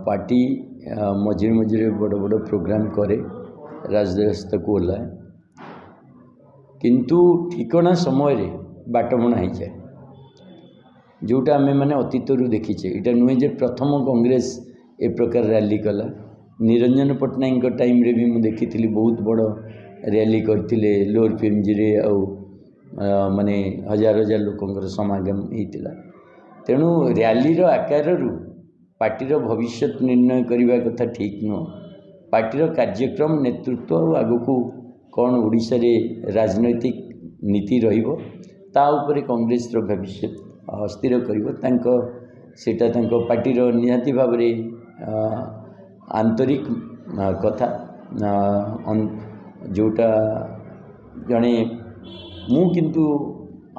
Party मझे मझे बड़ बड़ प्रोग्राम करे राजरास्ता को ओह्लाए किंतु ठिकना समय रे बाटबणा हो जाए जोटा आम मैंने अतीत देखीचे। यहाँ नुहे जे प्रथम कांग्रेस ए प्रकार रैली कला। निरंजन पट्टनायक टाइम रे भी मुझे देखी बहुत बड़ रैली करते लोअर पीएमजी रे माने हजार हजार लोकंर समागम होता। तेणु रैली आकार पार्टीर भविष्य निर्णय करने कथा ठीक नुह। पार्टीर कार्यक्रम नेतृत्व आग को कौन ओडिशा रे राजनैतिक नीति रहिबो ता उपरे कांग्रेस भविष्य स्थिर कर पार्टीर निहाती भाव आंतरिक कथा जोटा जड़े मु किंतु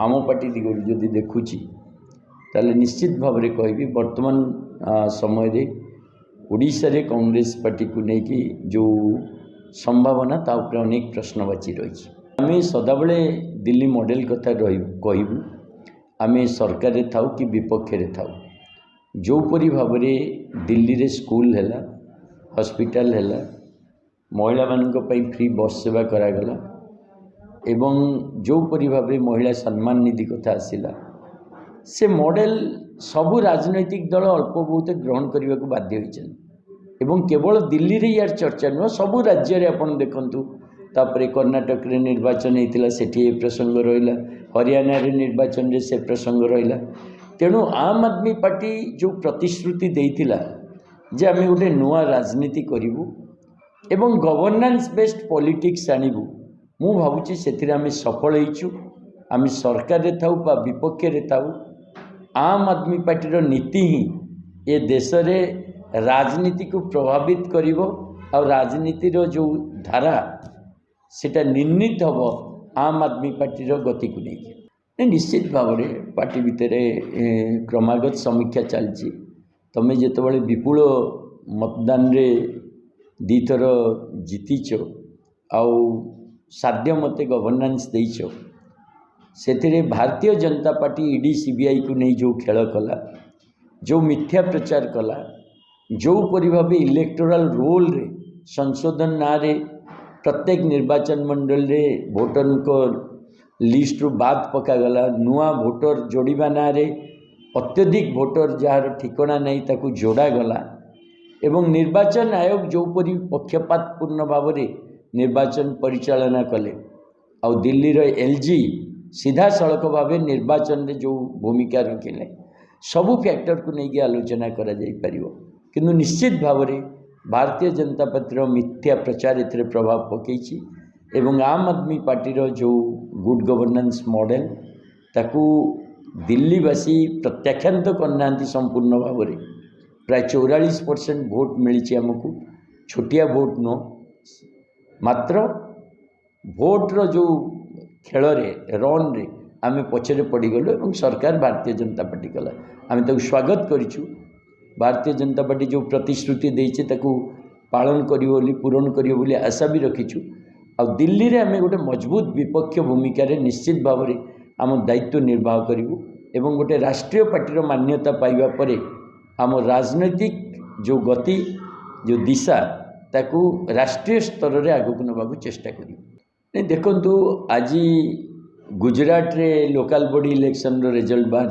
आम पार्टी जदि देखुची ताले निश्चित भाव में कहि वर्तमान समय रे ओडिशा रे कांग्रेस पार्टी को लेकिन जो संभावना ता उपरे अनेक प्रश्नवाची रही। आम सदाबले दिल्ली मॉडल कथा कहबू आम सरकार रे थाउ कि विपक्ष रे थाउ जोपरी भाव में दिल्ली रे स्कूल है हॉस्पिटल है महिला मानक पई फ्री बस सेवा करागला एवं जोपरी भाव में महिला सम्मान निधि कथा आसिला से मॉडल सबू राजनैतिक दल अल्प बहुत ग्रहण करने को बाध्य होती एवं केवल दिल्ली रे यार चर्चा नुह सबू राज्य रे आपण देखंतु। तापरे कर्नाटक रे निर्वाचन होता से प्रसंग रहा हरियाणा रे निर्वाचन रे से प्रसंग रहा। तेणु आम आदमी पार्टी जो प्रतिश्रुति देइतिला जे आम गोटे नुआ राजनीति करूँ एवं गवर्नेंस बेस्ड पॉलिटिक्स आणबू मु भावुची से आम सफल होइछु। आम सरकार रे थाउ बा विपक्ष रे थाउ आम आदमी पार्टीर नीति ही ए देश रे राजनीति को प्रभावित करिवो और राजनीतिर जो धारा सेटा निर्णीत हम आम आदमी पार्टीर गति को लेकिन निश्चित भाव में पार्टी भितर क्रमागत समीक्षा चलती। तमें जितेबाला विपुल मतदान रे दीथर जीतीच आउ साध्य मते गवर्नेंस देइछ से Bharatiya Janata party ED CBI को नहीं जो खेल कला जो मिथ्या प्रचार कला जो परि भाव इलेक्टोरल रोल रे संशोधन ना रे प्रत्येक निर्वाचन मंडल रे भोटर को लिस्ट रू बाद पकागला नुआ भोटर जोड़वा ना रे अत्यधिक भोटर जार ठिकना नहीं ताकू जोड़ा गला एवं निर्वाचन आयोग जो परि पक्षपातपूर्ण भाव में निर्वाचन परिचालना कले आउ दिल्ली रो एलजी सीधा सड़क भाव निर्वाचन रे जो भूमिका रखिले सबू फैक्टर को लेकिन आलोचना करा जाई परिवो किंतु निश्चित भाव में भारतीय जनता पार्टी मिथ्या प्रचार एथिरे प्रभाव पकईछि एवं आम आदमी पार्टी जो गुड गवर्नेंस मॉडल ताकू दिल्लीवासी प्रत्याख्यान तो करना संपूर्ण भाव में प्राय 44% भोट मिली आमको छोटिया भोट नो मात्र भोट रो जो खेल रे रन रे आम पछरे पड़गलु और सरकार भारतीय जनता पार्टी कला आम ताकू स्वागत करिछु। भारतीय जनता पार्टी जो प्रतिश्रुति देइछे ताकू पालन करिवो बोली पूरण करिवो बोली आशा भी रखीछु। आ दिल्ली रे आम गोटे मजबूत विपक्ष भूमिका रे निश्चित भाव में आम दायित्व निर्वाह करूँ एवं गोटे राष्ट्रीय पार्टीर मान्यता पाइबा परे आम राजनैतिक जो गति जो दिशा ताकू राष्ट्रीय स्तर रे आगक नबाकू चेष्टा करूँ। देखंतु आज गुजरात रे लोकल बॉडी इलेक्शन रो रिजल्ट बाहर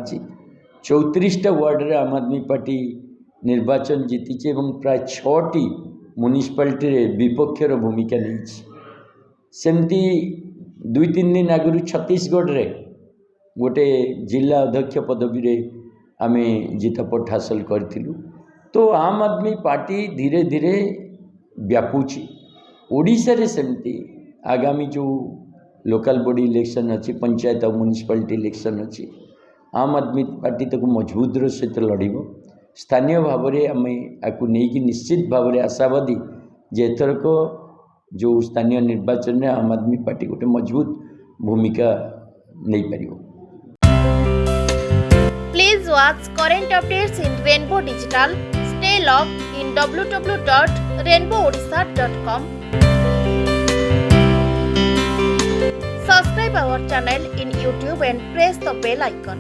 34टा वार्ड रे आम आदमी पार्टी निर्वाचन जीतीचे एवं प्राय 6टी म्युनिसिपालिटी रे विपक्षर भूमिका नहीं। सेमती 2-3 दिन आगु छत्तीसगढ़ रे गोटे जिला अध्यक्ष पदवी रे आमे जितापट हासिल करथिलु। तो आम आदमी पार्टी धीरे धीरे व्यापुची ओडिशा रे सेमती आगामी जो लोकल बॉडी इलेक्शन अच्छी पंचायत और म्युनिसिपालिटी इलेक्शन अच्छी आम आदमी पार्टी तक मजबूत सहित लड़ब स्थानीय भाव में आम आपको नहीं निश्चित भाव में आशावादी जे एथरक जो स्थानीय निर्वाचन में आम आदमी पार्टी गोटे मजबूत भूमिका नहीं पारिबो। Please watch current updates in Rainbow Digital. Stay logged in www.rainbowodisha.com. Subscribe our channel in YouTube and press the bell icon.